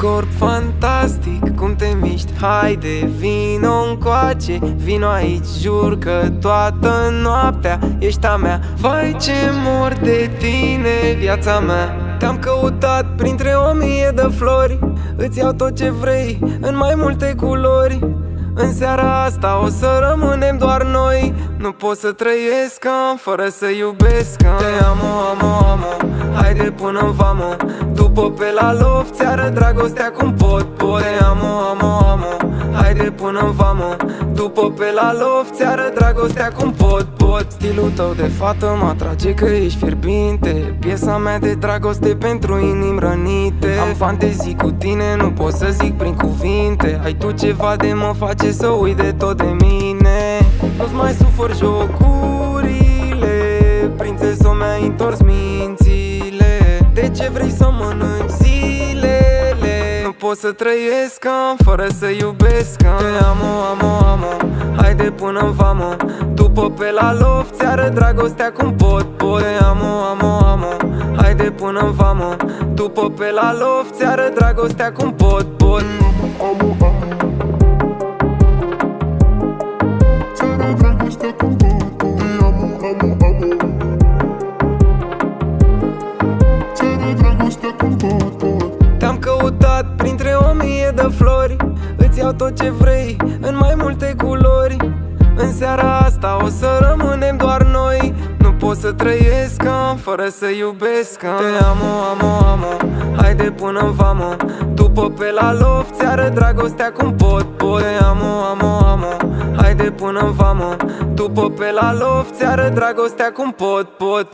corp fantastic, cum te miști, haide, vino încoace, vino aici, jur că toată noaptea ești a mea. Vai ce mor de tine, viața mea. Te-am căutat printre 1000 de flori, îți iau tot ce vrei, în mai multe culori. În seara asta o să rămânem doar noi. Nu pot să trăiesc fără să iubesc. Te amo, amo, amo, haide până-n vamă. După pe la loft ți arăt dragostea cum pot. Te amo, amo, amo, haide până-n vamă. După pe la loft ți arăt dragostea cum pot. Stilul tău de fată mă atrage că ești fierbinte, piesa mea de dragoste pentru inimi rănite. Am fantezii cu tine, nu pot să zic prin cuvinte. Ai tu ceva de mă face să uit de tot de mine. Nu-ți mai sufăr jocurile, prințeso mi-ai întors mințile. De ce vrei să mănânci zilele? Nu pot să trăiesc fără să iubesc. Te amo, amo, amo, haide până-n vamă. După pe la loft ți arăt dragostea cum pot. Te amo, amo, amo, haide până-n vamă. După pe la loft ți arăt dragostea cum pot. Amo, amo, ți arăt dragostea cum pot. Te amo, amo, amo, ți arăt dragostea cum pot. Te-am căutat printre 1000 de flori, îți iau tot ce vrei, în mai multe culori. În seara asta o să rămânem doar noi. Nu pot să trăiesc fără să iubesc. Te amo, amo, amo, haide până-n vamă. După pe la loft ți arăt dragostea cum pot. Te amo, amo, amo, haide până-n vamă. După pe la loft ți arăt dragostea cum pot.